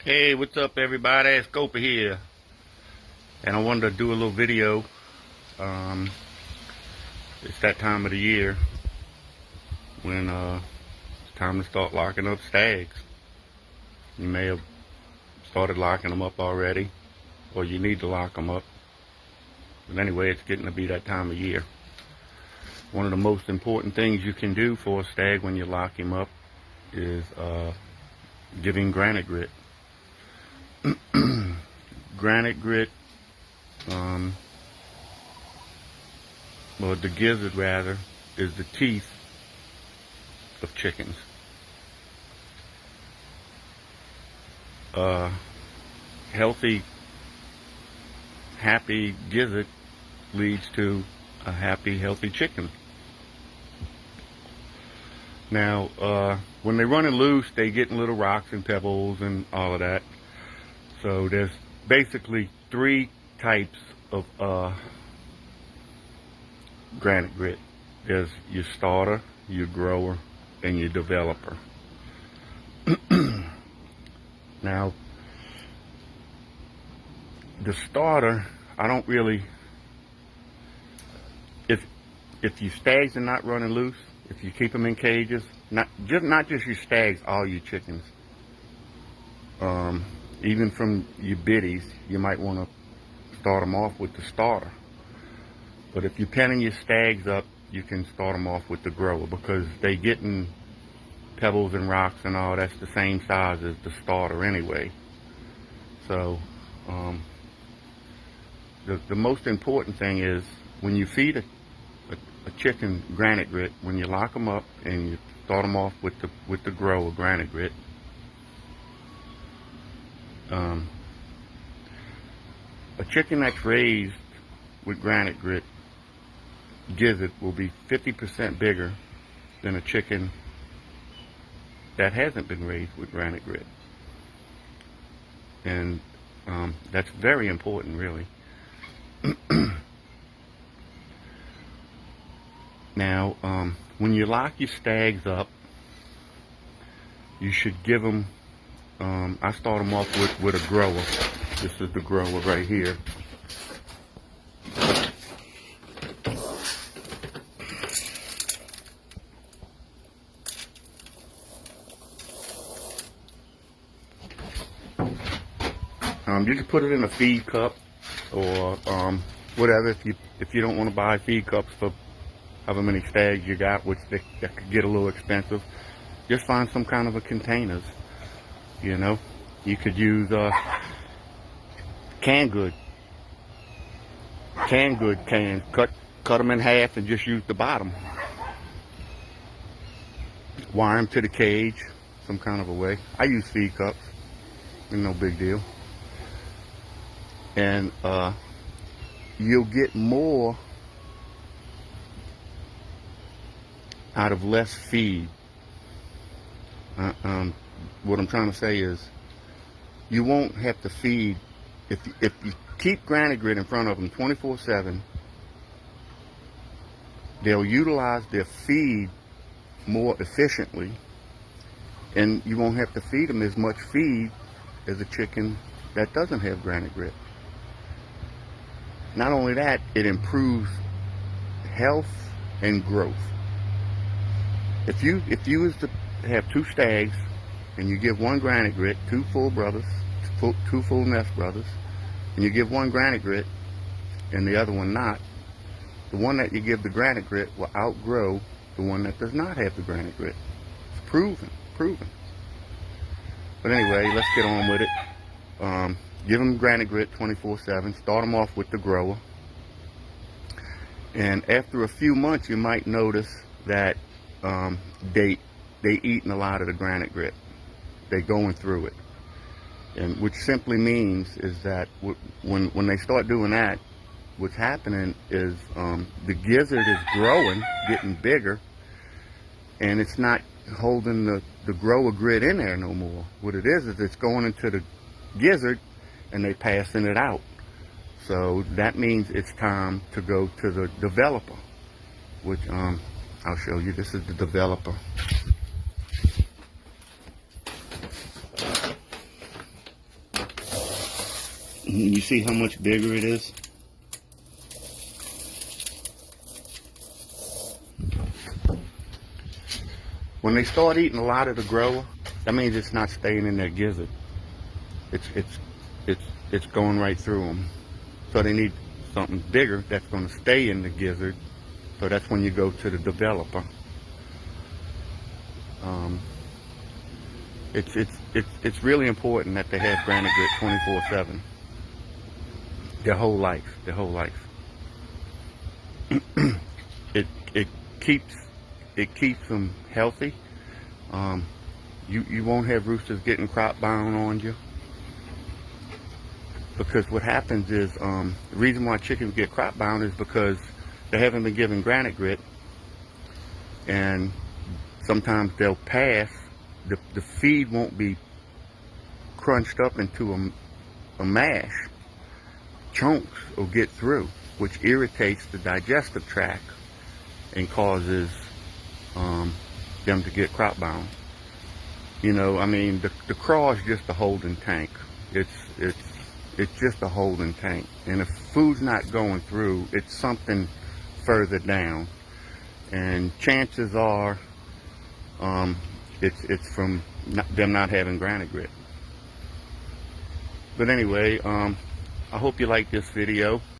Hey, what's up everybody? Scopa here. And I wanted to do a little video. It's that time of the year when it's time to start locking up stags. You may have started locking them up already, or you need to lock them up. But anyway, it's getting to be that time of year. One of the most important things you can do for a stag when you lock him up is giving granite grit. Granite grit, well, the gizzard rather, is the teeth of chickens. Healthy, happy gizzard leads to a happy, healthy chicken. Now, when they're running loose, they get in little rocks and pebbles and all of that. So there's basically three types of granite grit. There's your starter, your grower, and your developer. Now, the starter, I don't really, if your stags are not running loose, if you keep them in cages, not just your stags, all your chickens, even from your biddies, you might want to start them off with the starter. But if you're penning your stags up, you can start them off with the grower, because they get in pebbles and rocks and all. That's the same size as the starter anyway. So the most important thing is when you feed a chicken granite grit, when you lock them up and you start them off with the grower granite grit, a chicken that's raised with granite grit gizzard will be 50% bigger than a chicken that hasn't been raised with granite grit. And that's very important, really. Now, when you lock your stags up, you should give them, I start them off with a grower. This is the grower right here. You can put it in a feed cup or whatever. If you don't want to buy feed cups for however many stags you got, which that could get a little expensive, just find some kind of a containers. You know, you could use canned goods. Cut them in half and just use the bottom. Wire them to the cage some kind of a way. I use feed cups. It's no big deal. And you'll get more out of less feed. What I'm trying to say is, you won't have to feed, if you keep granite grit in front of them 24/7, they'll utilize their feed more efficiently, and you won't have to feed them as much feed as a chicken that doesn't have granite grit. Not only that, it improves health and growth. If you was to have two stags and you give one granite grit, two full nest brothers, and you give one granite grit and the other one not, the one that you give the granite grit will outgrow the one that does not have the granite grit. It's proven. But anyway, let's get on with it. Give them granite grit 24/7. Start them off with the grower. And after a few months, you might notice that they eating a lot of the granite grit. They're going through it. And which simply means is that when they start doing that, what's happening is the gizzard is growing, getting bigger, and it's not holding the grower grit in there no more. What it is it's going into the gizzard and they passing it out. So that means it's time to go to the developer, which I'll show you. This is the developer. You see how much bigger it is? When they start eating a lot of the grower, that means it's not staying in their gizzard. It's going right through them. So they need something bigger that's going to stay in the gizzard. So that's when you go to the developer. It's really important that they have granite grit 24/7. Their whole life. It keeps them healthy. You won't have roosters getting crop bound on you, because what happens is the reason why chickens get crop bound is because they haven't been given granite grit, and sometimes they'll pass. The feed won't be crunched up into a mash. Chunks will get through, which irritates the digestive tract and causes them to get crop bound. You know, I mean, the craw is just a holding tank. It's just a holding tank, and if food's not going through, it's something further down, and chances are it's from them not having granite grit. But anyway, I hope you like this video.